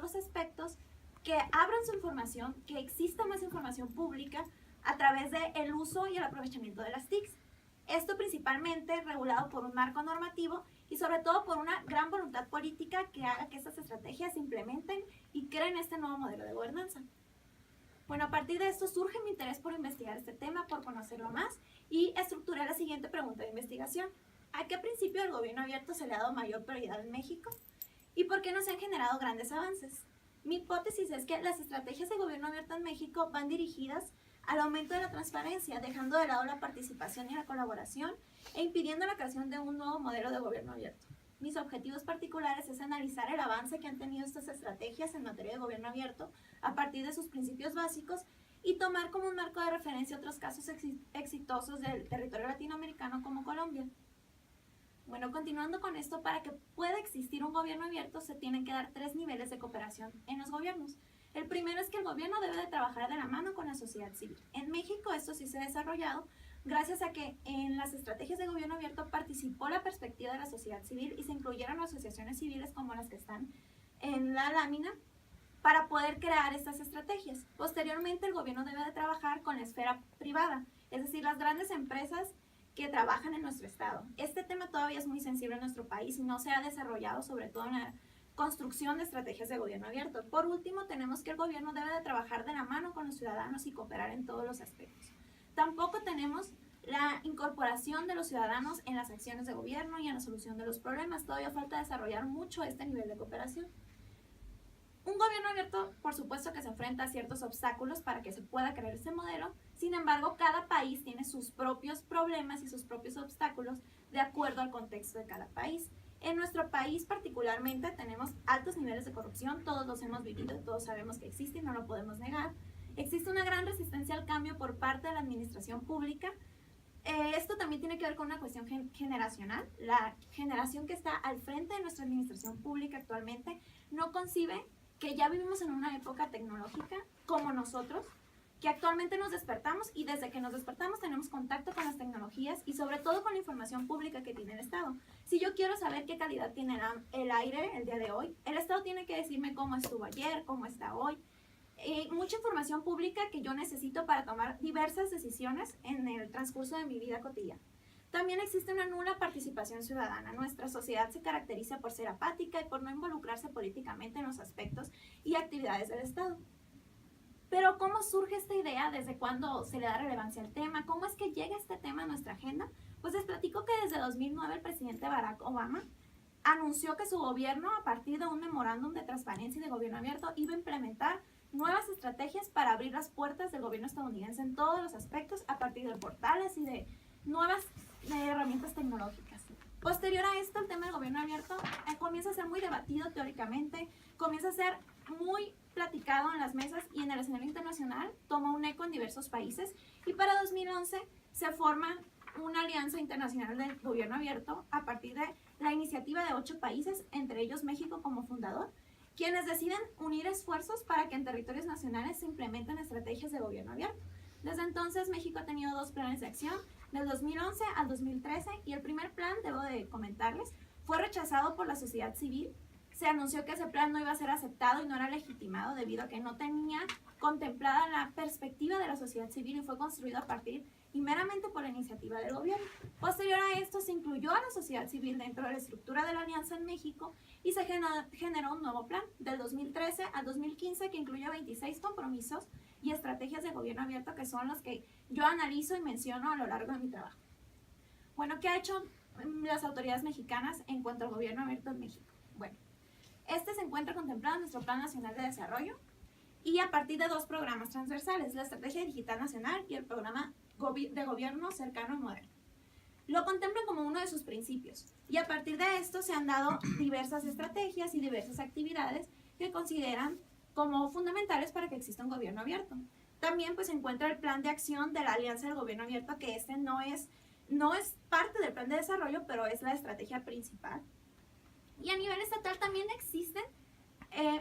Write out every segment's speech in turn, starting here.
los aspectos, que abran su información, que exista más información pública a través del uso y el aprovechamiento de las TICs. Esto principalmente regulado por un marco normativo y sobre todo por una gran voluntad política que haga que estas estrategias se implementen y creen este nuevo modelo de gobernanza. Bueno, a partir de esto surge mi interés por investigar este tema, por conocerlo más, y estructuré la siguiente pregunta de investigación. ¿A qué principio del gobierno abierto se le ha dado mayor prioridad en México? ¿Y por qué no se han generado grandes avances? Mi hipótesis es que las estrategias de gobierno abierto en México van dirigidas al aumento de la transparencia, dejando de lado la participación y la colaboración e impidiendo la creación de un nuevo modelo de gobierno abierto. Mis objetivos particulares es analizar el avance que han tenido estas estrategias en materia de gobierno abierto a partir de sus principios básicos y tomar como un marco de referencia otros casos exitosos del territorio latinoamericano como Colombia. Bueno, continuando con esto, para que pueda existir un gobierno abierto se tienen que dar 3 niveles de cooperación en los gobiernos. El primero es que el gobierno debe de trabajar de la mano con la sociedad civil. En México esto sí se ha desarrollado gracias a que en las estrategias de gobierno abierto participó la perspectiva de la sociedad civil y se incluyeron asociaciones civiles como las que están en la lámina para poder crear estas estrategias. Posteriormente, el gobierno debe de trabajar con la esfera privada, es decir, las grandes empresas que trabajan en nuestro estado. Este tema todavía es muy sensible en nuestro país y no se ha desarrollado, sobre todo en la construcción de estrategias de gobierno abierto. Por último, tenemos que el gobierno debe de trabajar de la mano con los ciudadanos y cooperar en todos los aspectos. Tampoco tenemos la incorporación de los ciudadanos en las acciones de gobierno y en la solución de los problemas. Todavía falta desarrollar mucho este nivel de cooperación. Un gobierno abierto, por supuesto que se enfrenta a ciertos obstáculos para que se pueda crear este modelo. Sin embargo, cada país tiene sus propios problemas y sus propios obstáculos de acuerdo al contexto de cada país. En nuestro país particularmente tenemos altos niveles de corrupción, todos los hemos vivido, todos sabemos que existe y no lo podemos negar. Existe una gran resistencia al cambio por parte de la administración pública. Esto también tiene que ver con una cuestión generacional. La generación que está al frente de nuestra administración pública actualmente no concibe que ya vivimos en una época tecnológica como nosotros, que actualmente nos despertamos y desde que nos despertamos tenemos contacto con las tecnologías y sobre todo con la información pública que tiene el Estado. Si yo quiero saber qué calidad tiene el aire el día de hoy, el Estado tiene que decirme cómo estuvo ayer, cómo está hoy. Mucha información pública que yo necesito para tomar diversas decisiones en el transcurso de mi vida cotidiana. También existe una nula participación ciudadana. Nuestra sociedad se caracteriza por ser apática y por no involucrarse políticamente en los aspectos y actividades del Estado. Pero ¿cómo surge esta idea? ¿Desde cuándo se le da relevancia al tema? ¿Cómo es que llega este tema a nuestra agenda? Pues les platico que desde 2009 el presidente Barack Obama anunció que su gobierno, a partir de un memorándum de transparencia y de gobierno abierto, iba a implementar nuevas estrategias para abrir las puertas del gobierno estadounidense en todos los aspectos a partir de portales y de nuevas herramientas tecnológicas. Posterior a esto, el tema del gobierno abierto comienza a ser muy debatido teóricamente, comienza a ser muy platicado en las mesas y en el escenario internacional, toma un eco en diversos países y para 2011 se forma una alianza internacional del gobierno abierto a partir de la iniciativa de 8 países, entre ellos México como fundador, quienes deciden unir esfuerzos para que en territorios nacionales se implementen estrategias de gobierno abierto. Desde entonces, México ha tenido 2 planes de acción, del 2011 al 2013, y el primer plan, debo de comentarles, fue rechazado por la sociedad civil. Se anunció que ese plan no iba a ser aceptado y no era legitimado debido a que no tenía contemplada la perspectiva de la sociedad civil y fue construido a partir y meramente por la iniciativa del gobierno. Posterior a esto se incluyó a la sociedad civil dentro de la estructura de la alianza en México y se generó un nuevo plan del 2013 al 2015 que incluye 26 compromisos y estrategias de gobierno abierto que son los que yo analizo y menciono a lo largo de mi trabajo. Bueno, ¿qué ha hecho las autoridades mexicanas en cuanto al gobierno abierto en México? Bueno, este se encuentra contemplado en nuestro Plan Nacional de Desarrollo y a partir de 2 programas transversales, la Estrategia Digital Nacional y el Programa de Gobierno Cercano y Moderno. Lo contemplan como uno de sus principios y a partir de esto se han dado diversas estrategias y diversas actividades que consideran como fundamentales para que exista un gobierno abierto. También pues se encuentra el plan de acción de la Alianza del Gobierno Abierto, que este no es parte del plan de desarrollo, pero es la estrategia principal. Y a nivel estatal también existen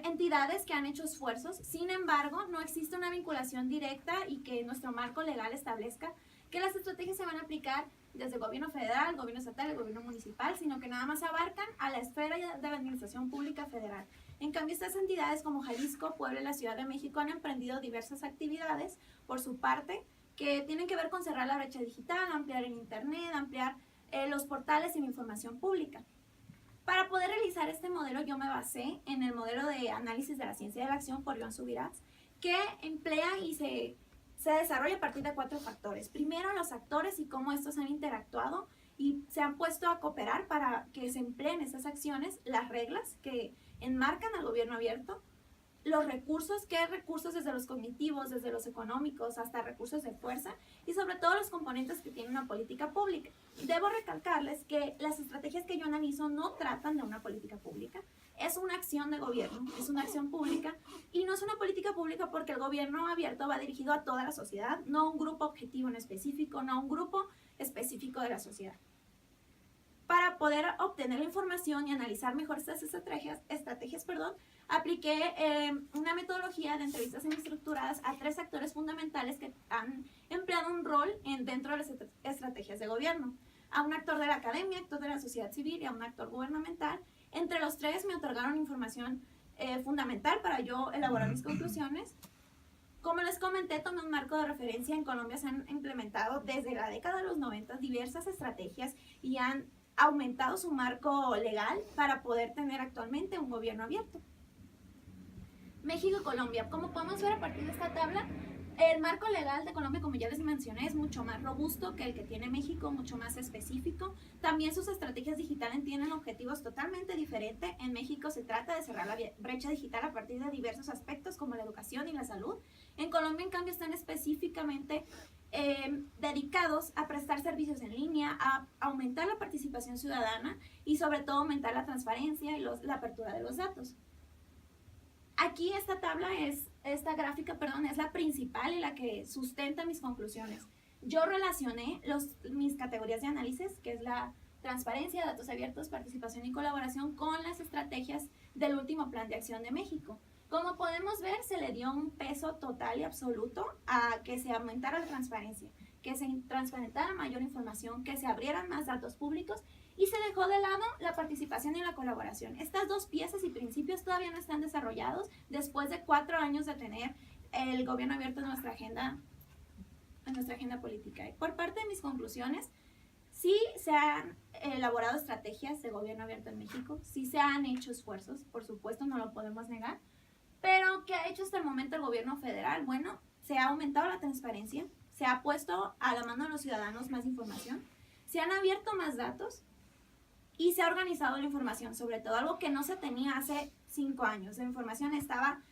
entidades que han hecho esfuerzos, sin embargo, no existe una vinculación directa y que nuestro marco legal establezca que las estrategias se van a aplicar desde el gobierno federal, el gobierno estatal, el gobierno municipal, sino que nada más abarcan a la esfera de la administración pública federal. En cambio, estas entidades como Jalisco, Puebla y la Ciudad de México han emprendido diversas actividades por su parte que tienen que ver con cerrar la brecha digital, ampliar el internet, ampliar los portales y la información pública. Para poder realizar este modelo yo me basé en el modelo de análisis de la ciencia de la acción por Joan Subirats, que emplea y se desarrolla a partir de 4 factores. Primero, los actores y cómo estos han interactuado y se han puesto a cooperar para que se empleen esas acciones, las reglas que enmarcan al gobierno abierto, los recursos, qué recursos desde los cognitivos, desde los económicos, hasta recursos de fuerza y sobre todo los componentes que tiene una política pública. Debo recalcarles que las estrategias que yo analizo no tratan de una política pública, es una acción de gobierno, es una acción pública y no es una política pública porque el gobierno abierto va dirigido a toda la sociedad, no a un grupo objetivo en específico, no a un grupo específico de la sociedad. Para poder obtener la información y analizar mejor estas estrategias, apliqué una metodología de entrevistas semiestructuradas a 3 actores fundamentales que han empleado un rol dentro de las estrategias de gobierno. A un actor de la academia, actor de la sociedad civil y a un actor gubernamental. Entre los 3 me otorgaron información fundamental para yo elaborar mis conclusiones. Como les comenté, tomé un marco de referencia. En Colombia se han implementado desde la década de los 90 diversas estrategias y han aumentado su marco legal para poder tener actualmente un gobierno abierto. México y Colombia. Como podemos ver a partir de esta tabla, el marco legal de Colombia, como ya les mencioné, es mucho más robusto que el que tiene México, mucho más específico. También sus estrategias digitales tienen objetivos totalmente diferentes. En México se trata de cerrar la brecha digital a partir de diversos aspectos como la educación y la salud. En Colombia, en cambio, están específicamente dedicados a prestar servicios en línea, a aumentar la participación ciudadana y sobre todo aumentar la transparencia y la apertura de los datos. Aquí esta gráfica, es la principal y la que sustenta mis conclusiones. Yo relacioné mis categorías de análisis, que es la transparencia, datos abiertos, participación y colaboración, con las estrategias del último Plan de Acción de México. Como podemos ver, se le dio un peso total y absoluto a que se aumentara la transparencia, que se transparentara mayor información, que se abrieran más datos públicos y se dejó de lado la participación y la colaboración. Estas 2 piezas y principios todavía no están desarrollados después de 4 años de tener el gobierno abierto en nuestra agenda política. Y por parte de mis conclusiones, sí se han elaborado estrategias de gobierno abierto en México, sí se han hecho esfuerzos, por supuesto, no lo podemos negar, pero ¿qué ha hecho hasta el momento el gobierno federal? Bueno, se ha aumentado la transparencia, se ha puesto a la mano de los ciudadanos más información, se han abierto más datos y se ha organizado la información, sobre todo algo que no se tenía hace 5 años. La información estaba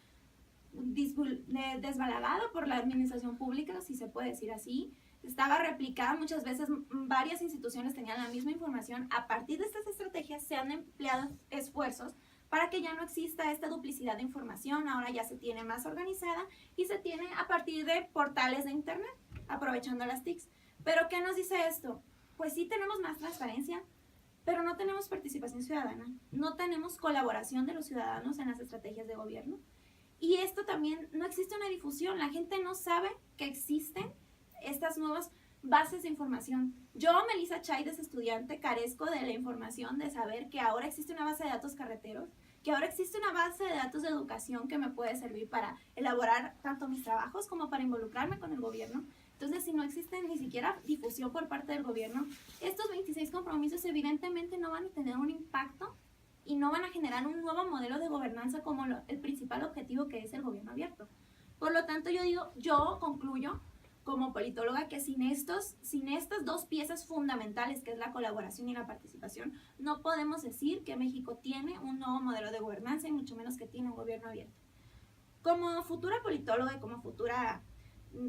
desbalagada por la administración pública, si se puede decir así, estaba replicada, muchas veces varias instituciones tenían la misma información. A partir de estas estrategias se han empleado esfuerzos para que ya no exista esta duplicidad de información, ahora ya se tiene más organizada y se tiene a partir de portales de internet, aprovechando las TICs. ¿Pero qué nos dice esto? Pues sí tenemos más transparencia, pero no tenemos participación ciudadana, no tenemos colaboración de los ciudadanos en las estrategias de gobierno. Y esto también, no existe una difusión, la gente no sabe que existen estas nuevas bases de información. Yo, Melissa Chaides, estudiante, carezco de la información, de saber que ahora existe una base de datos carreteros, que ahora existe una base de datos de educación que me puede servir para elaborar tanto mis trabajos como para involucrarme con el gobierno. Entonces, si no existe ni siquiera difusión por parte del gobierno, estos 26 compromisos evidentemente no van a tener un impacto y no van a generar un nuevo modelo de gobernanza como el principal objetivo que es el gobierno abierto. Por lo tanto, yo concluyo como politóloga que sin estas 2 piezas fundamentales, que es la colaboración y la participación, no podemos decir que México tiene un nuevo modelo de gobernanza y mucho menos que tiene un gobierno abierto. Como futura politóloga y como futura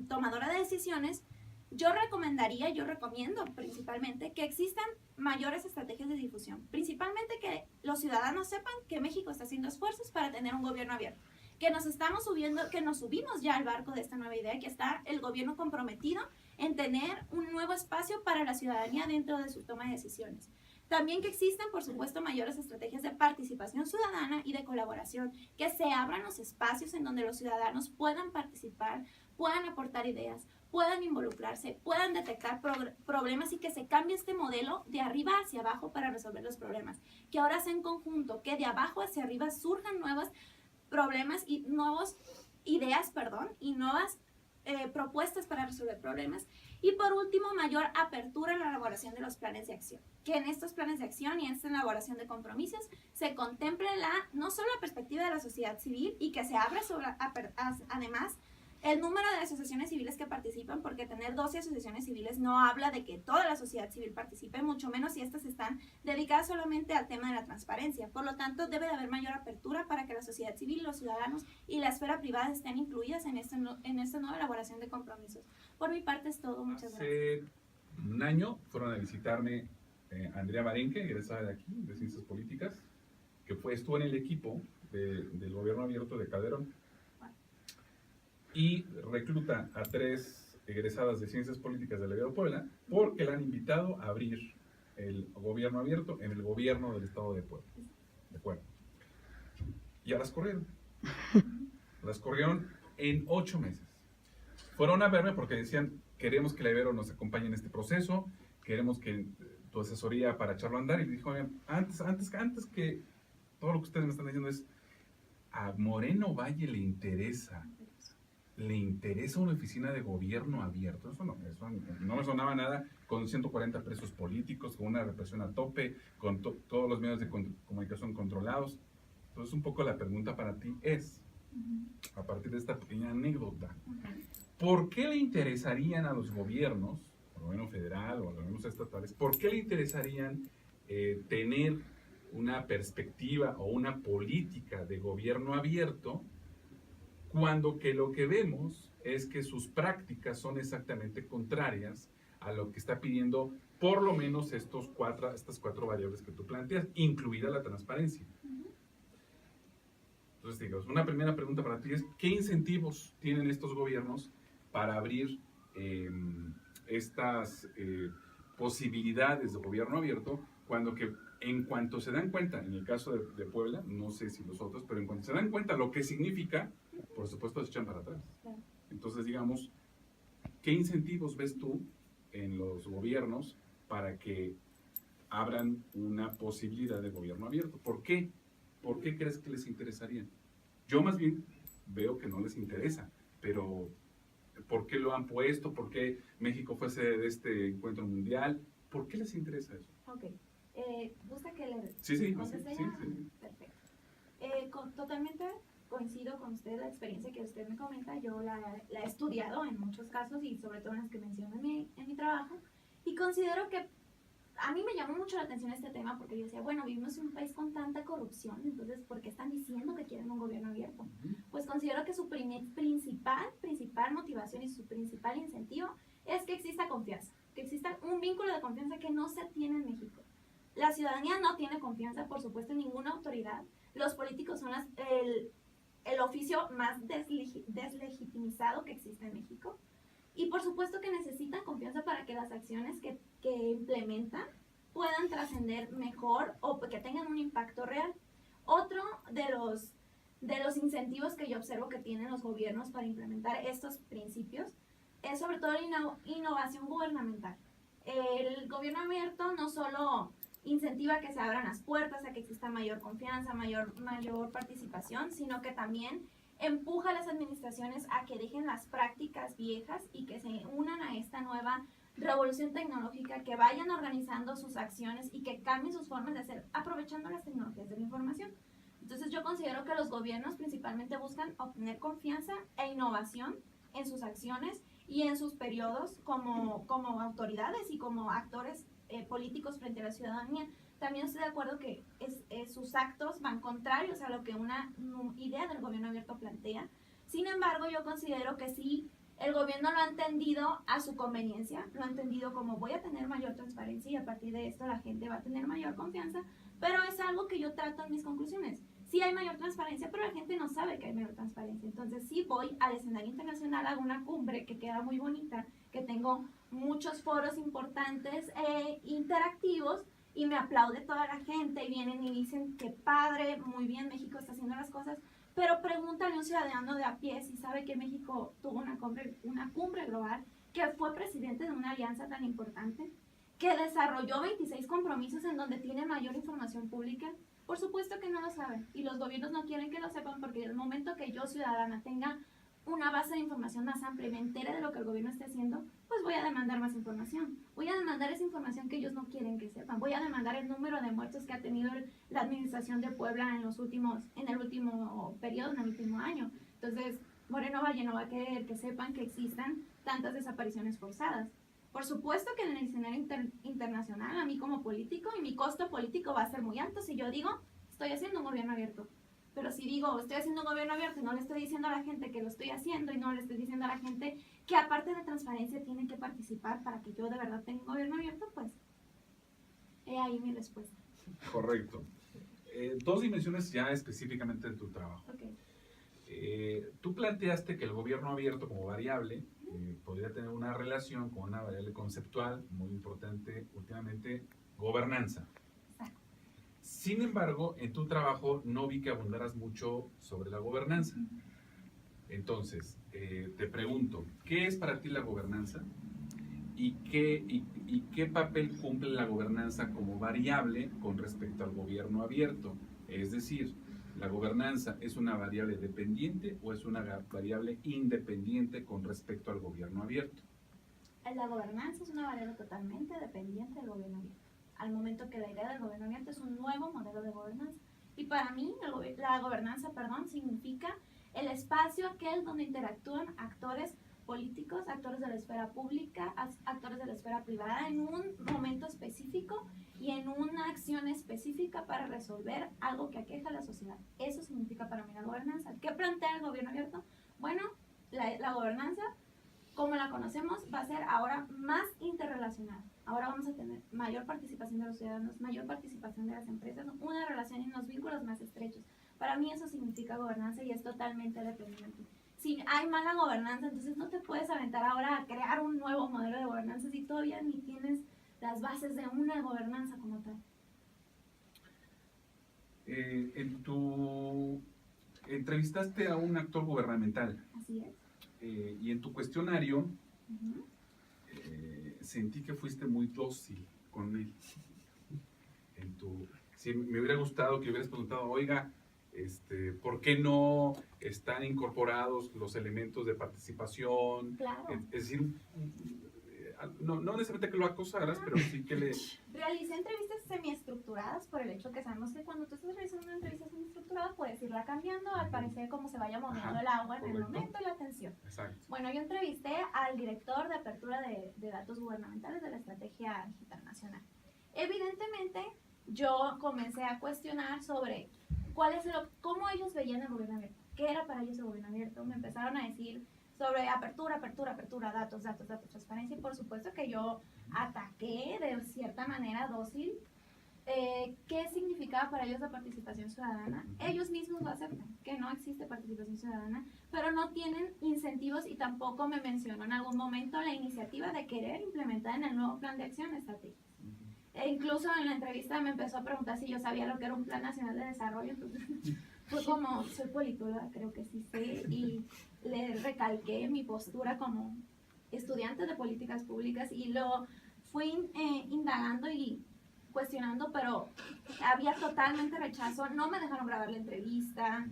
tomadora de decisiones, yo recomiendo principalmente que existan mayores estrategias de difusión, principalmente que los ciudadanos sepan que México está haciendo esfuerzos para tener un gobierno abierto, que nos subimos ya al barco de esta nueva idea, que está el gobierno comprometido en tener un nuevo espacio para la ciudadanía dentro de su toma de decisiones. También que existan, por supuesto, mayores estrategias de participación ciudadana y de colaboración, que se abran los espacios en donde los ciudadanos puedan participar, puedan aportar ideas, puedan involucrarse, puedan detectar problemas y que se cambie este modelo de arriba hacia abajo para resolver los problemas. Que ahora sea en conjunto, que de abajo hacia arriba surjan nuevos problemas y nuevas ideas, y nuevas propuestas para resolver problemas. Y por último, mayor apertura en la elaboración de los planes de acción. Que en estos planes de acción y en esta elaboración de compromisos se contemple no solo la perspectiva de la sociedad civil y que se abra además el número de asociaciones civiles que participan, porque tener 12 asociaciones civiles no habla de que toda la sociedad civil participe, mucho menos si estas están dedicadas solamente al tema de la transparencia. Por lo tanto, debe de haber mayor apertura para que la sociedad civil, los ciudadanos y la esfera privada estén incluidas en esta nueva elaboración de compromisos. Por mi parte es todo. Muchas gracias. Hace un año fueron a visitarme Andrea Barenque, egresada de aquí, de Ciencias Políticas, que estuvo en el equipo del gobierno abierto de Calderón. Y recluta a 3 egresadas de Ciencias Políticas del Ebero Puebla porque la han invitado a abrir el gobierno abierto en el gobierno del estado de Puebla. ¿De acuerdo? Ya las corrieron. Las corrieron en 8 meses. Fueron a verme porque decían, queremos que el Ebero nos acompañe en este proceso, queremos que tu asesoría para echarlo a andar. Y dijo, antes que todo lo que ustedes me están diciendo es, a Moreno Valle le interesa una oficina de gobierno abierto. Eso no me sonaba nada, con 140 presos políticos, con una represión a tope, con todos los medios de comunicación controlados. Entonces, un poco la pregunta para ti es, a partir de esta pequeña anécdota, ¿por qué le interesarían a los gobiernos, al gobierno federal o a los gobiernos estatales, por qué le interesarían tener una perspectiva o una política de gobierno abierto, cuando que lo que vemos es que sus prácticas son exactamente contrarias a lo que está pidiendo por lo menos estas 4 variables que tú planteas, incluida la transparencia? Entonces, digamos, una primera pregunta para ti es, ¿qué incentivos tienen estos gobiernos para abrir estas posibilidades de gobierno abierto, cuando que en cuanto se dan cuenta, en el caso de Puebla, no sé si los otros, pero en cuanto se dan cuenta lo que significa, por supuesto se echan para atrás? Entonces, digamos, ¿qué incentivos ves tú en los gobiernos para que abran una posibilidad de gobierno abierto? ¿Por qué? ¿Por qué crees que les interesaría? Yo más bien veo que no les interesa, pero ¿por qué lo han puesto? ¿Por qué México fue sede de este encuentro mundial? ¿Por qué les interesa eso? Ok. ¿Gusta que le Sí. Perfecto. Totalmente coincido con usted, la experiencia que usted me comenta, yo la he estudiado en muchos casos y sobre todo en las que menciono en mi trabajo, y considero que a mí me llamó mucho la atención este tema porque yo decía, bueno, vivimos en un país con tanta corrupción, entonces, ¿por qué están diciendo que quieren un gobierno abierto? Pues considero que su principal motivación y su principal incentivo es que exista confianza, que exista un vínculo de confianza que no se tiene en México. La ciudadanía no tiene confianza, por supuesto, en ninguna autoridad. Los políticos son el oficio más deslegitimizado que existe en México. Y por supuesto que necesitan confianza para que las acciones que implementan puedan trascender mejor o que tengan un impacto real. Otro de los incentivos que yo observo que tienen los gobiernos para implementar estos principios es sobre todo la innovación gubernamental. El gobierno abierto no solo incentiva que se abran las puertas, a que exista mayor confianza, mayor participación, sino que también empuja a las administraciones a que dejen las prácticas viejas y que se unan a esta nueva revolución tecnológica, que vayan organizando sus acciones y que cambien sus formas de hacer, aprovechando las tecnologías de la información. Entonces yo considero que los gobiernos principalmente buscan obtener confianza e innovación en sus acciones y en sus periodos como autoridades y como actores políticos frente a la ciudadanía. También estoy de acuerdo que sus actos van contrarios a lo que una idea del gobierno abierto plantea. Sin embargo, yo considero que sí, el gobierno lo ha entendido a su conveniencia, lo ha entendido como voy a tener mayor transparencia y a partir de esto la gente va a tener mayor confianza, pero es algo que yo trato en mis conclusiones. Sí hay mayor transparencia, pero la gente no sabe que hay mayor transparencia. Entonces sí voy al escenario internacional, hago una cumbre que queda muy bonita, que tengo muchos foros importantes e interactivos, y me aplaude toda la gente y vienen y dicen que padre, muy bien, México está haciendo las cosas, pero pregúntale a un ciudadano de a pie si sabe que México tuvo una cumbre global que fue presidente de una alianza tan importante, que desarrolló 26 compromisos en donde tiene mayor información pública. Por supuesto que no lo saben y los gobiernos no quieren que lo sepan, porque el momento que yo, ciudadana, tenga una base de información más amplia y me entere de lo que el gobierno está haciendo, pues voy a demandar más información. Voy a demandar esa información que ellos no quieren que sepan. Voy a demandar el número de muertos que ha tenido la administración de Puebla en el último periodo, en el último año. Entonces, Moreno Valle no va a querer que sepan que existan tantas desapariciones forzadas. Por supuesto que en el escenario internacional, a mí como político, y mi costo político va a ser muy alto si yo digo, estoy haciendo un gobierno abierto. Pero si digo, estoy haciendo un gobierno abierto y no le estoy diciendo a la gente que lo estoy haciendo y no le estoy diciendo a la gente que aparte de transparencia tienen que participar para que yo de verdad tenga un gobierno abierto, pues he ahí mi respuesta. Correcto. Dos dimensiones ya específicamente de tu trabajo. Okay. Tú planteaste que el gobierno abierto como variable podría tener una relación con una variable conceptual muy importante últimamente, gobernanza. Sin embargo, en tu trabajo no vi que abundaras mucho sobre la gobernanza. Entonces, te pregunto, ¿qué es para ti la gobernanza? ¿Y qué papel cumple la gobernanza como variable con respecto al gobierno abierto? Es decir, ¿la gobernanza es una variable dependiente o es una variable independiente con respecto al gobierno abierto? La gobernanza es una variable totalmente dependiente del gobierno abierto. Al momento que la idea del gobierno abierto es un nuevo modelo de gobernanza. Y para mí, la gobernanza, significa el espacio aquel donde interactúan actores políticos, actores de la esfera pública, actores de la esfera privada en un momento específico y en una acción específica para resolver algo que aqueja a la sociedad. Eso significa para mí la gobernanza. ¿Qué plantea el gobierno abierto? Bueno, la gobernanza, como la conocemos, va a ser ahora más interrelacionada. Ahora vamos a tener mayor participación de los ciudadanos, mayor participación de las empresas, una relación y unos vínculos más estrechos. Para mí eso significa gobernanza y es totalmente dependiente. Si hay mala gobernanza, entonces no te puedes aventar ahora a crear un nuevo modelo de gobernanza si todavía ni tienes las bases de una gobernanza como tal. Entrevistaste a un actor gubernamental. Así es. Y en tu cuestionario sentí que fuiste muy dócil con él. Sí, me hubiera gustado que hubieras preguntado, oiga, ¿por qué no están incorporados los elementos de participación? Claro. Es decir, no necesariamente que lo acosaras, pero sí que le... Realicé entrevistas semiestructuradas por el hecho que sabemos que cuando tú estás realizando una entrevista semiestructurada puedes irla cambiando al parecer cómo se vaya moviendo el agua en el momento y la atención. Exacto. Bueno, yo entrevisté al director de apertura de datos gubernamentales de la Estrategia Digital Nacional. Evidentemente, yo comencé a cuestionar sobre cómo ellos veían el gobierno abierto, qué era para ellos el gobierno abierto. Me empezaron a decir sobre apertura, datos, transparencia, y por supuesto que yo ataqué de cierta manera dócil qué significaba para ellos la participación ciudadana. Ellos mismos lo aceptan, que no existe participación ciudadana, pero no tienen incentivos y tampoco me mencionó en algún momento la iniciativa de querer implementar en el nuevo plan de acción estratégico. E incluso en la entrevista me empezó a preguntar si yo sabía lo que era un plan nacional de desarrollo, entonces fue como, soy politóloga, creo que sí sé, y le recalqué mi postura como estudiante de políticas públicas y lo fui indagando y cuestionando, pero había totalmente rechazo, no me dejaron grabar la entrevista,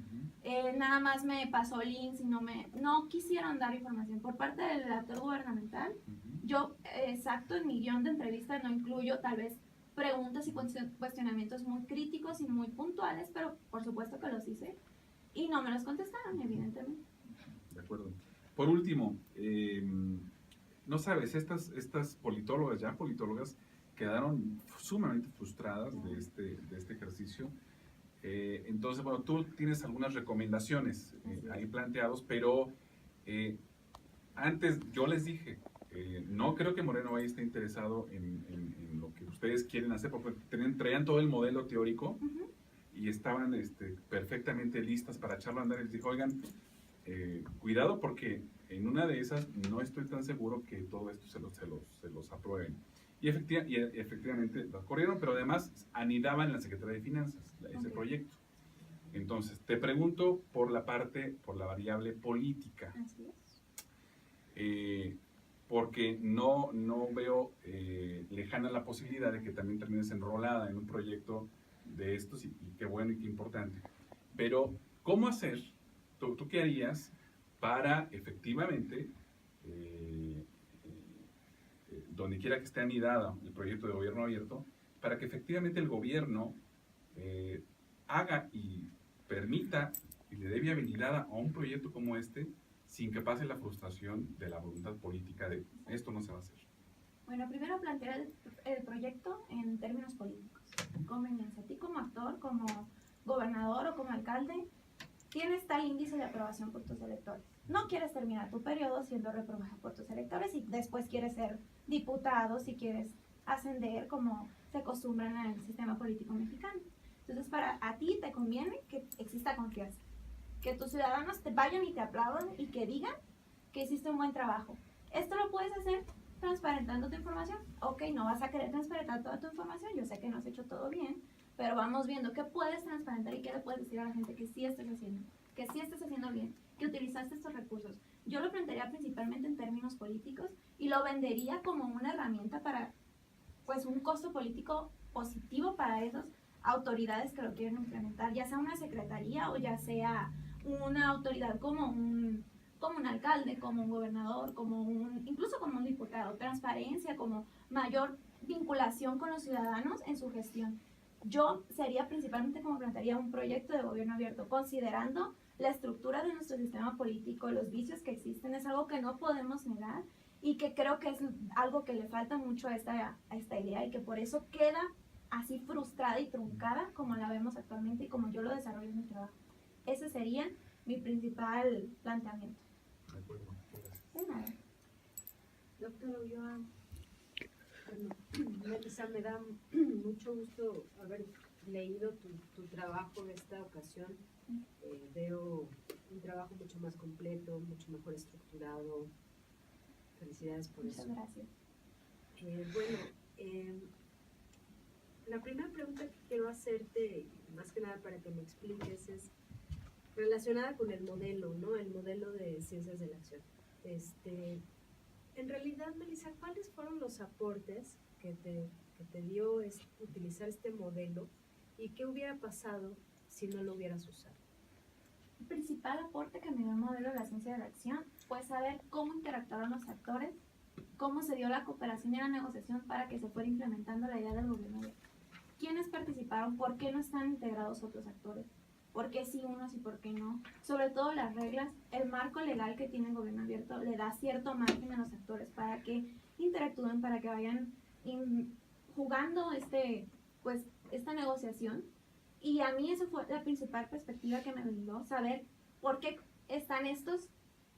nada más me pasó links y no quisieron dar información por parte del actor gubernamental. Yo, exacto, en mi guión de entrevista no incluyo tal vez preguntas y cuestionamientos muy críticos y muy puntuales, pero por supuesto que los hice y no me los contestaron, evidentemente. De acuerdo. Por último, no sabes, estas politólogas, quedaron sumamente frustradas de este ejercicio. Entonces, bueno, tú tienes algunas recomendaciones ahí planteados, pero antes yo les dije, no creo que Moreno Valle esté interesado en lo que ustedes quieren hacer, porque traían todo el modelo teórico y estaban perfectamente listas para echarlo a andar. Y les dijo, oigan, cuidado porque en una de esas no estoy tan seguro que todo esto se los aprueben. Y efectivamente lo corrieron, pero además anidaban en la Secretaría de Finanzas ese proyecto. Entonces, te pregunto por la variable política. Así es. porque no veo lejana la posibilidad de que también termines enrolada en un proyecto de estos, y qué bueno y qué importante. Pero, ¿cómo hacer? ¿Tú qué harías para efectivamente, donde quiera que esté anidada el proyecto de gobierno abierto, para que efectivamente el gobierno haga y permita y le dé viabilidad a un proyecto como este, sin que pase la frustración de la voluntad política de esto no se va a hacer? Bueno, primero plantear el proyecto en términos políticos. Conveniencia. A ti como actor, como gobernador o como alcalde, tienes tal índice de aprobación por tus electores. No quieres terminar tu periodo siendo reprobado por tus electores y después quieres ser diputado, si quieres ascender como se acostumbra en el sistema político mexicano. Entonces, para a ti te conviene que exista confianza, que tus ciudadanos te vayan y te aplaudan y que digan que hiciste un buen trabajo. Esto lo puedes hacer transparentando tu información. Ok, no vas a querer transparentar toda tu información, yo sé que no has hecho todo bien, pero vamos viendo qué puedes transparentar y qué le puedes decir a la gente que sí estás haciendo bien, que utilizaste estos recursos. Yo lo plantearía principalmente en términos políticos y lo vendería como una herramienta para, pues, un costo político positivo para esas autoridades que lo quieren implementar, ya sea una secretaría o ya sea una autoridad como un alcalde, como un gobernador, incluso como un diputado. Transparencia, como mayor vinculación con los ciudadanos en su gestión. Yo sería principalmente como plantearía un proyecto de gobierno abierto, considerando la estructura de nuestro sistema político, los vicios que existen, es algo que no podemos negar y que creo que es algo que le falta mucho a esta idea y que por eso queda así frustrada y truncada como la vemos actualmente y como yo lo desarrollo en mi trabajo. Ese sería mi principal planteamiento. De acuerdo, gracias. Doctor Ulloa, bueno, me da mucho gusto haber leído tu trabajo en esta ocasión. Veo un trabajo mucho más completo, mucho mejor estructurado. Felicidades por eso. Muchas gracias. La primera pregunta que quiero hacerte, más que nada para que me expliques, es relacionada con el modelo, ¿no? El modelo de ciencias de la acción. En realidad, Melissa, ¿cuáles fueron los aportes que te dio utilizar este modelo y qué hubiera pasado si no lo hubieras usado? El principal aporte que me dio el modelo de la ciencia de la acción fue saber cómo interactuaron los actores, cómo se dio la cooperación y la negociación para que se fuera implementando la idea del gobierno abierto. ¿Quiénes participaron? ¿Por qué no están integrados otros actores? ¿Por qué sí unos y por qué no? Sobre todo las reglas, el marco legal que tiene el gobierno abierto le da cierto margen a los actores para que interactúen, para que vayan jugando esta negociación. Y a mí eso fue la principal perspectiva que me brindó, saber por qué están estos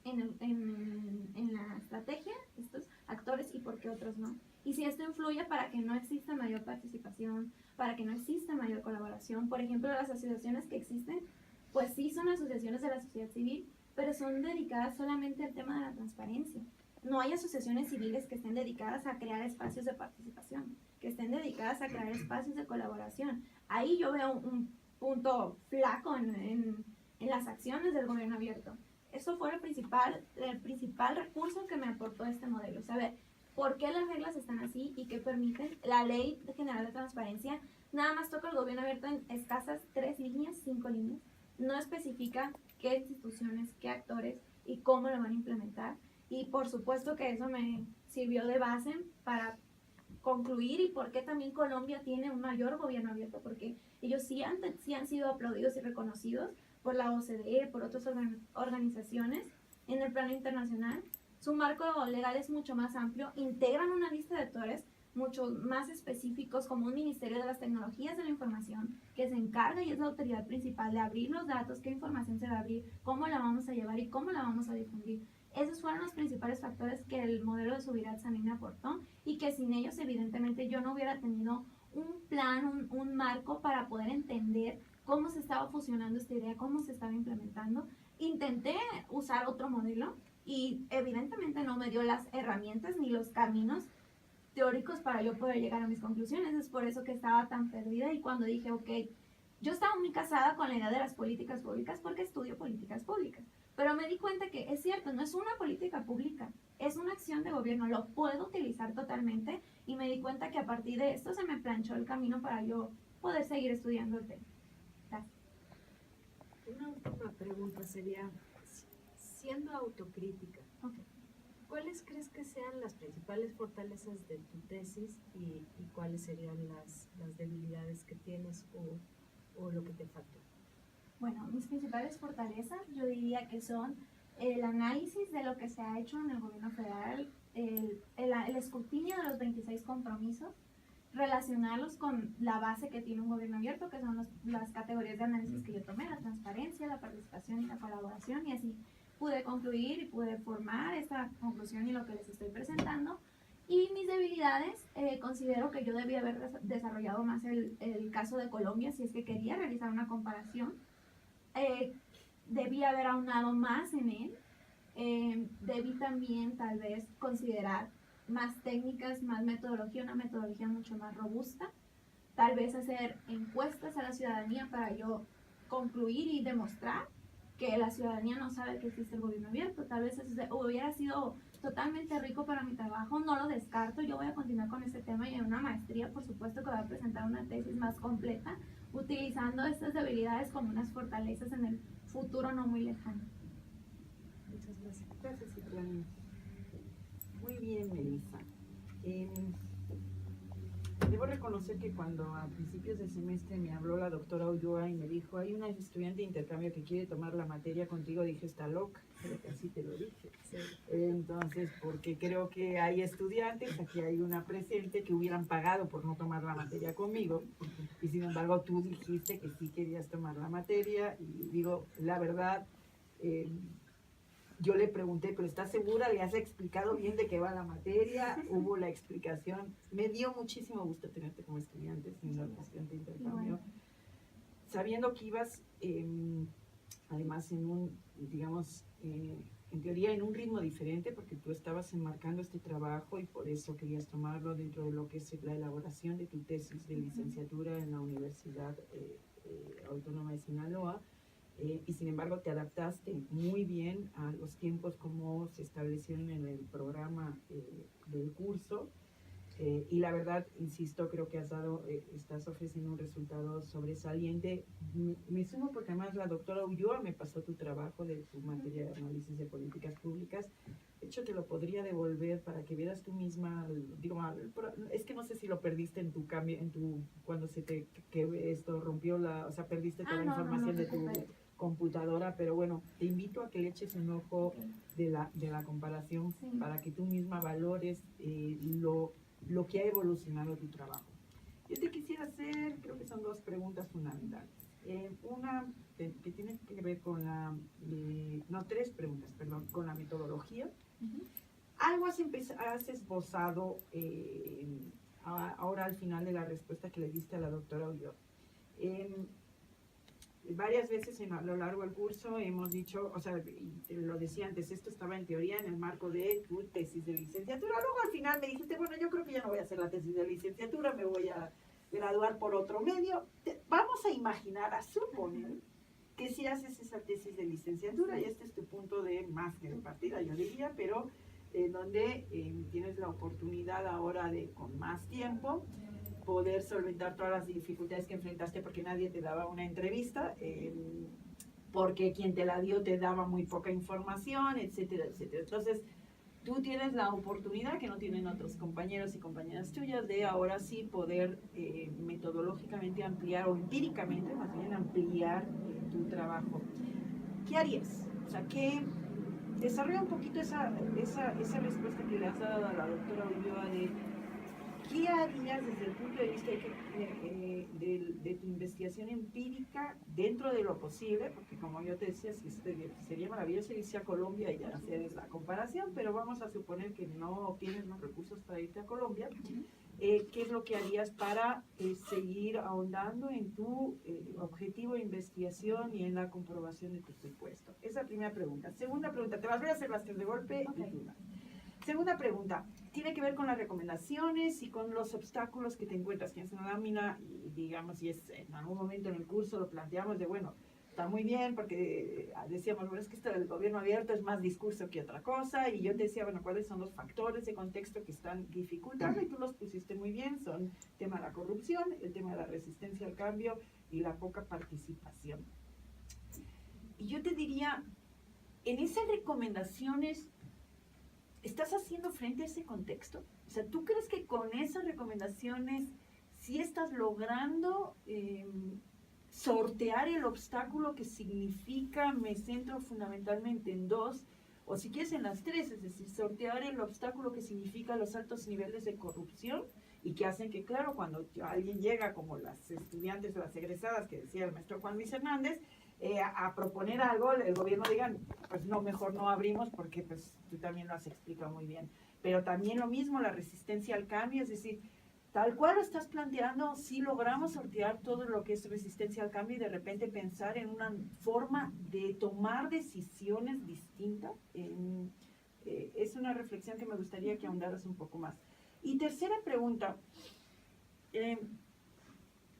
en la estrategia, estos actores, y por qué otros no. Y si esto influye para que no exista mayor participación, para que no exista mayor colaboración. Por ejemplo, las asociaciones que existen, pues sí son asociaciones de la sociedad civil, pero son dedicadas solamente al tema de la transparencia. No hay asociaciones civiles que estén dedicadas a crear espacios de participación, que estén dedicadas a crear espacios de colaboración. Ahí yo veo un punto flaco en las acciones del gobierno abierto. Eso fue el principal recurso que me aportó este modelo, saber por qué las reglas están así y qué permiten. La Ley General de Transparencia nada más toca el gobierno abierto en escasas 5 líneas. No especifica qué instituciones, qué actores y cómo lo van a implementar. Y por supuesto que eso me sirvió de base para concluir y por qué también Colombia tiene un mayor gobierno abierto, porque ellos sí han sido aplaudidos y reconocidos por la OCDE, por otras organizaciones en el plano internacional. Su marco legal es mucho más amplio, integran una lista de actores mucho más específicos, como un Ministerio de las Tecnologías de la Información, que se encarga y es la autoridad principal de abrir los datos, qué información se va a abrir, cómo la vamos a llevar y cómo la vamos a difundir. Esos fueron los principales factores que el modelo de Subirats a mí me aportó y que sin ellos evidentemente yo no hubiera tenido un plan, un marco para poder entender cómo se estaba fusionando esta idea, cómo se estaba implementando. Intenté usar otro modelo y evidentemente no me dio las herramientas ni los caminos teóricos para yo poder llegar a mis conclusiones. Es por eso que estaba tan perdida y cuando dije, ok, yo estaba muy casada con la idea de las políticas públicas porque estudio políticas públicas, pero me di cuenta que es cierto, no es una política pública, es una acción de gobierno, lo puedo utilizar totalmente y me di cuenta que a partir de esto se me planchó el camino para yo poder seguir estudiando el tema. Gracias. Una última pregunta sería, siendo autocrítica, Okay. ¿cuáles crees que sean las principales fortalezas de tu tesis y cuáles serían las debilidades que tienes o lo que te faltó? Bueno, mis principales fortalezas yo diría que son el análisis de lo que se ha hecho en el gobierno federal, el escrutinio de los 26 compromisos, relacionarlos con la base que tiene un gobierno abierto, que son las categorías de análisis que yo tomé, la transparencia, la participación y la colaboración, y así pude concluir y pude formar esta conclusión y lo que les estoy presentando. Y mis debilidades, considero que yo debía haber desarrollado más el caso de Colombia si es que quería realizar una comparación. Debí haber aunado más en él. Debí también tal vez considerar más técnicas, más metodología, una metodología mucho más robusta. Tal vez hacer encuestas a la ciudadanía para yo concluir y demostrar que la ciudadanía no sabe que existe el gobierno abierto. Tal vez eso hubiera sido totalmente rico para mi trabajo, no lo descarto. Yo voy a continuar con este tema y en una maestría, por supuesto, que voy a presentar una tesis más completa, utilizando estas debilidades como unas fortalezas en el futuro no muy lejano. Muchas gracias. Gracias, Citlali. Muy bien, Melissa. Debo reconocer que cuando a principios del semestre me habló la doctora Ulloa y me dijo, hay una estudiante de intercambio que quiere tomar la materia contigo, dije, está loca, pero que así te lo dije. Sí. Entonces, porque creo que hay estudiantes, aquí hay una presente, que hubieran pagado por no tomar la materia conmigo, y sin embargo tú dijiste que sí querías tomar la materia, y digo, la verdad, yo le pregunté, ¿pero estás segura? ¿Le has explicado bien de qué va la materia? Hubo la explicación. Me dio muchísimo gusto tenerte como estudiante, siendo estudiante de intercambio. Sabiendo que ibas, además, en un, digamos, en teoría, en un ritmo diferente, porque tú estabas enmarcando este trabajo y por eso querías tomarlo dentro de lo que es la elaboración de tu tesis de licenciatura en la Universidad Autónoma de Sinaloa. Y sin embargo te adaptaste muy bien a los tiempos como se establecieron en el programa del curso y la verdad, insisto, creo que estás ofreciendo un resultado sobresaliente. Me sumo porque además la doctora Ulloa me pasó tu trabajo de tu materia de análisis de políticas públicas. De hecho, te lo podría devolver para que vieras tú misma, digo, es que no sé si lo perdiste en tu cambio, cuando se te, que esto rompió o sea, perdiste toda la información de tu computadora, pero bueno, te invito a que le eches un ojo de la comparación para que tú misma valores lo que ha evolucionado tu trabajo. Yo te quisiera hacer, creo que son dos preguntas fundamentales. Una que tiene que ver con tres preguntas, perdón, con la metodología. Algo has esbozado ahora al final de la respuesta que le diste a la doctora Ulloa. Varias veces a lo largo del curso hemos dicho, o sea, lo decía antes, esto estaba en teoría en el marco de tu tesis de licenciatura. Luego al final me dijiste, bueno, yo creo que ya no voy a hacer la tesis de licenciatura, me voy a graduar por otro medio. Vamos a imaginar, a suponer que si haces esa tesis de licenciatura, y este es tu punto de máster de partida, yo diría, pero donde tienes la oportunidad ahora de, con más tiempo, poder solventar todas las dificultades que enfrentaste porque nadie te daba una entrevista, porque quien te la dio te daba muy poca información, etcétera, etcétera. Entonces, tú tienes la oportunidad que no tienen otros compañeros y compañeras tuyas de ahora sí poder metodológicamente ampliar o empíricamente más bien ampliar tu trabajo. ¿Qué harías? O sea, desarrolla un poquito esa respuesta que le has dado a la doctora Ulloa de ¿qué harías desde el punto de vista de tu investigación empírica dentro de lo posible? Porque como yo te decía, sería maravilloso irse a Colombia y ya hacer la comparación, pero vamos a suponer que no tienes los recursos para irte a Colombia. ¿Qué es lo que harías para seguir ahondando en tu objetivo de investigación y en la comprobación de tu supuesto? Esa es la primera pregunta. Segunda pregunta, te las voy a hacer las tres de golpe. Okay. Segunda pregunta, tiene que ver con las recomendaciones y con los obstáculos que te encuentras. Tienes una lámina y digamos, si es en algún momento en el curso lo planteamos de, bueno, está muy bien, porque decíamos, bueno, es que esto del gobierno abierto es más discurso que otra cosa, y yo te decía, bueno, ¿cuáles son los factores de contexto que están dificultando? Y tú los pusiste muy bien, son el tema de la corrupción, el tema de la resistencia al cambio y la poca participación. Y yo te diría, en esas recomendaciones, ¿estás haciendo frente a ese contexto? O sea, ¿tú crees que con esas recomendaciones sí estás logrando sortear el obstáculo que significa, me centro fundamentalmente en dos, o si quieres en las tres, es decir, sortear el obstáculo que significa los altos niveles de corrupción y que hacen que, claro, cuando alguien llega, como las estudiantes o las egresadas que decía el maestro Juan Luis Hernández, a proponer algo, el gobierno diga, pues no, mejor no abrimos porque pues tú también lo has explicado muy bien. Pero también lo mismo, la resistencia al cambio, es decir, tal cual lo estás planteando, si logramos sortear todo lo que es resistencia al cambio y de repente pensar en una forma de tomar decisiones distintas. Es una reflexión que me gustaría que ahondaras un poco más. Y tercera pregunta,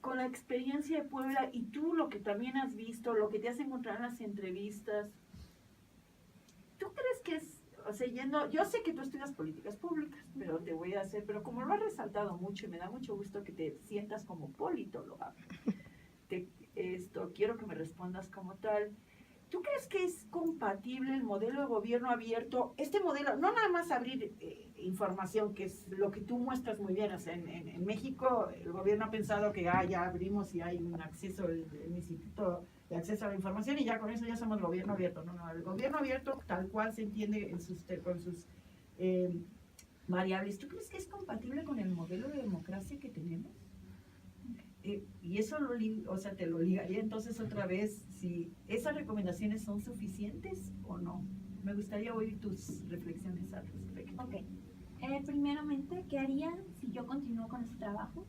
con la experiencia de Puebla y tú lo que también has visto, lo que te has encontrado en las entrevistas, ¿tú crees que es, o sea, yo sé que tú estudias políticas públicas, pero te voy a hacer, pero como lo has resaltado mucho y me da mucho gusto que te sientas como politóloga, quiero que me respondas como tal. ¿Tú crees que es compatible el modelo de gobierno abierto? Este modelo, no nada más abrir información, que es lo que tú muestras muy bien. O sea, en México el gobierno ha pensado que ya abrimos y hay un acceso, el Instituto de Acceso a la Información, y ya con eso ya somos gobierno abierto. No, el gobierno abierto tal cual se entiende con sus variables. ¿Tú crees que es compatible con el modelo de democracia que tenemos? Y eso te lo ligaría entonces otra vez, si esas recomendaciones son suficientes o no. Me gustaría oír tus reflexiones al respecto. Ok. Primeramente, ¿qué haría si yo continúo con ese trabajo?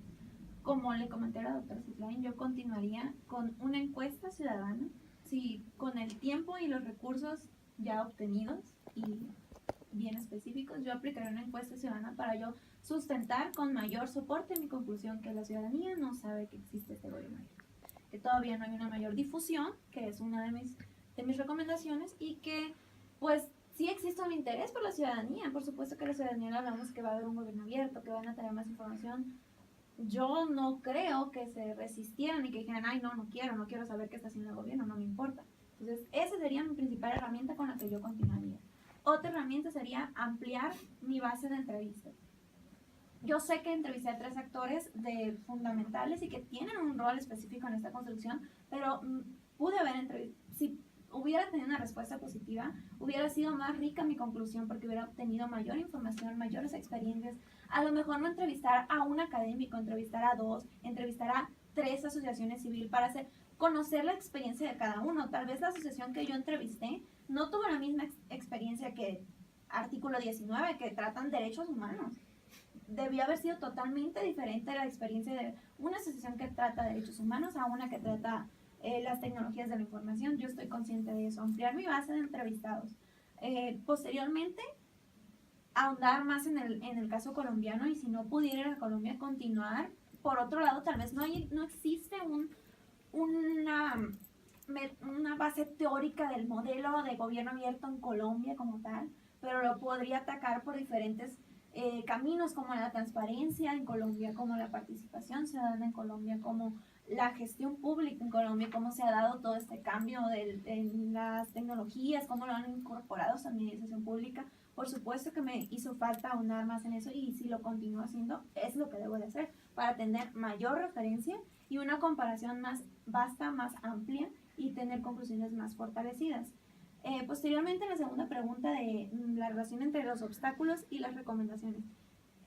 Como le comenté a la doctora Citlán, yo continuaría con una encuesta ciudadana, si con el tiempo y los recursos ya obtenidos y bien específicos, yo aplicaría una encuesta ciudadana para yo sustentar con mayor soporte mi conclusión que la ciudadanía no sabe que existe este gobierno abierto, que todavía no hay una mayor difusión, que es una de mis recomendaciones, y que pues sí existe un interés por la ciudadanía. Por supuesto que la ciudadanía le hablamos que va a haber un gobierno abierto, que van a tener más información. Yo no creo que se resistieran y que dijeran, ay, no quiero saber qué está haciendo el gobierno, no me importa. Entonces, esa sería mi principal herramienta con la que yo continuaría. Otra herramienta sería ampliar mi base de entrevistas. Yo sé que entrevisté a 3 actores fundamentales y que tienen un rol específico en esta construcción, pero pude haber entrevistado, si hubiera tenido una respuesta positiva, hubiera sido más rica mi conclusión porque hubiera obtenido mayor información, mayores experiencias. A lo mejor no entrevistar a un académico, entrevistar a 2, entrevistar a 3 asociaciones civiles para conocer la experiencia de cada uno. Tal vez la asociación que yo entrevisté no tuvo la misma experiencia que Artículo 19, que tratan derechos humanos. Debió haber sido totalmente diferente la experiencia de una asociación que trata derechos humanos a una que trata las tecnologías de la información. Yo estoy consciente de eso. Ampliar mi base de entrevistados. Posteriormente, ahondar más en el caso colombiano, y si no pudiera ir a Colombia, continuar. Por otro lado, tal vez no existe una base teórica del modelo de gobierno abierto en Colombia como tal, pero lo podría atacar por diferentes caminos, como la transparencia en Colombia, como la participación ciudadana en Colombia, como la gestión pública en Colombia, cómo se ha dado todo este cambio en las tecnologías, cómo lo han incorporado a su administración pública. Por supuesto que me hizo falta ahondar más en eso, y si lo continúo haciendo, es lo que debo de hacer para tener mayor referencia y una comparación más vasta, más amplia, y tener conclusiones más fortalecidas. Posteriormente, la segunda pregunta de la relación entre los obstáculos y las recomendaciones.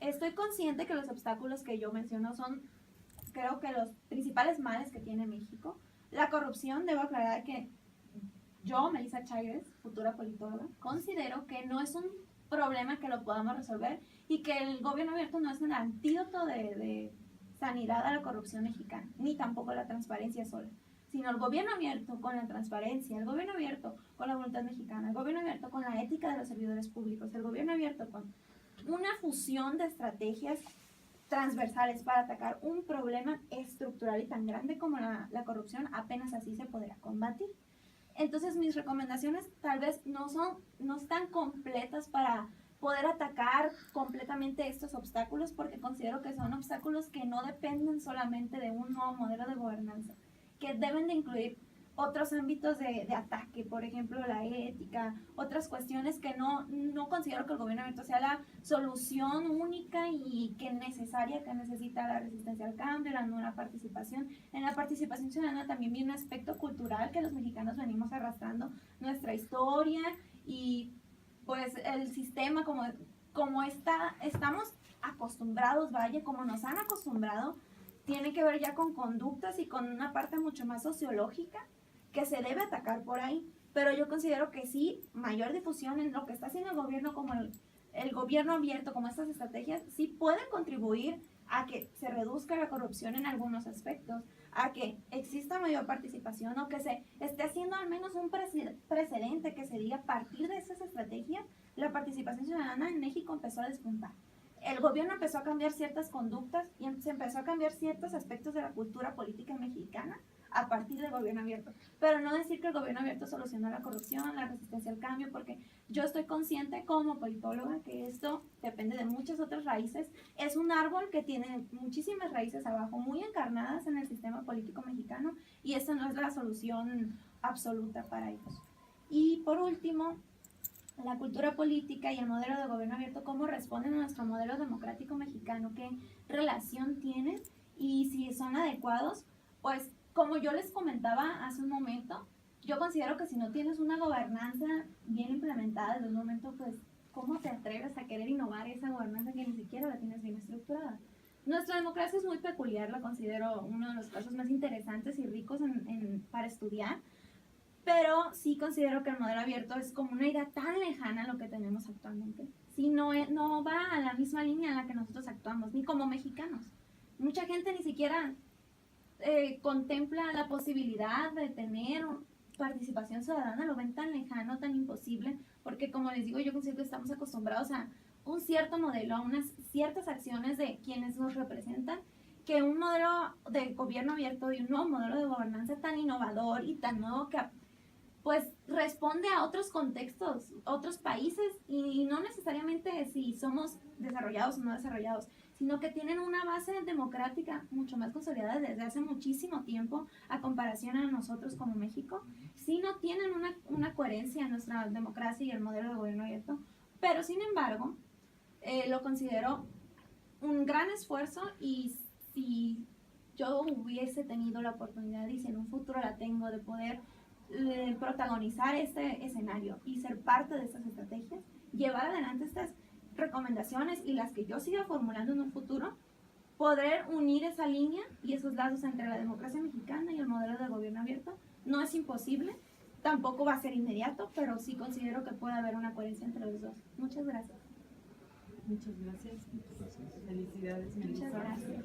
Estoy consciente que los obstáculos que yo menciono son, creo que los principales males que tiene México. La corrupción, debo aclarar que yo, Melissa Chávez, futura politóloga, considero que no es un problema que lo podamos resolver, y que el gobierno abierto no es un antídoto de sanidad a la corrupción mexicana, ni tampoco la transparencia sola, sino el gobierno abierto con la transparencia, el gobierno abierto con la voluntad mexicana, el gobierno abierto con la ética de los servidores públicos, el gobierno abierto con una fusión de estrategias transversales para atacar un problema estructural y tan grande como la corrupción, apenas así se podrá combatir. Entonces mis recomendaciones tal vez no están completas para poder atacar completamente estos obstáculos, porque considero que son obstáculos que no dependen solamente de un nuevo modelo de gobernanza, que deben de incluir otros ámbitos de ataque, por ejemplo la ética, otras cuestiones que no considero que el gobierno abierto sea la solución única y que necesaria, que necesita la resistencia al cambio, la nueva participación. En la participación ciudadana también viene un aspecto cultural que los mexicanos venimos arrastrando, nuestra historia y pues el sistema como estamos acostumbrados, vaya, como nos han acostumbrado, tiene que ver ya con conductas y con una parte mucho más sociológica que se debe atacar por ahí. Pero yo considero que sí, mayor difusión en lo que está haciendo el gobierno, como el gobierno abierto, como estas estrategias, sí pueden contribuir a que se reduzca la corrupción en algunos aspectos, a que exista mayor participación o que se esté haciendo al menos un precedente que se diga a partir de esas estrategias, la participación ciudadana en México empezó a despuntar. El gobierno empezó a cambiar ciertas conductas y se empezó a cambiar ciertos aspectos de la cultura política mexicana a partir del gobierno abierto. Pero no decir que el gobierno abierto solucionó la corrupción, la resistencia al cambio, porque yo estoy consciente como politóloga que esto depende de muchas otras raíces. Es un árbol que tiene muchísimas raíces abajo, muy encarnadas en el sistema político mexicano, y esta no es la solución absoluta para ellos. Y por último, la cultura política y el modelo de gobierno abierto, cómo responden a nuestro modelo democrático mexicano, qué relación tienen y si son adecuados. Pues como yo les comentaba hace un momento, yo considero que si no tienes una gobernanza bien implementada desde un momento, pues ¿cómo te atreves a querer innovar esa gobernanza que ni siquiera la tienes bien estructurada? Nuestra democracia es muy peculiar, la considero uno de los casos más interesantes y ricos para estudiar. Pero sí considero que el modelo abierto es como una idea tan lejana a lo que tenemos actualmente. Sí, no va a la misma línea en la que nosotros actuamos, ni como mexicanos. Mucha gente ni siquiera contempla la posibilidad de tener participación ciudadana, lo ven tan lejano, tan imposible, porque como les digo, yo considero que estamos acostumbrados a un cierto modelo, a unas ciertas acciones de quienes nos representan, que un modelo de gobierno abierto y un nuevo modelo de gobernanza tan innovador y tan nuevo que pues responde a otros contextos, otros países, y no necesariamente si somos desarrollados o no desarrollados, sino que tienen una base democrática mucho más consolidada desde hace muchísimo tiempo a comparación a nosotros como México. Sí no tienen una coherencia en nuestra democracia y el modelo de gobierno abierto, pero sin embargo lo considero un gran esfuerzo, y si yo hubiese tenido la oportunidad, y si en un futuro la tengo, de poder protagonizar este escenario y ser parte de estas estrategias, llevar adelante estas recomendaciones y las que yo siga formulando en un futuro, poder unir esa línea y esos lazos entre la democracia mexicana y el modelo de gobierno abierto. No es imposible, tampoco va a ser inmediato, pero sí considero que puede haber una coherencia entre los dos. Muchas gracias. Muchas gracias. Felicidades, Melissa. Muchas gracias.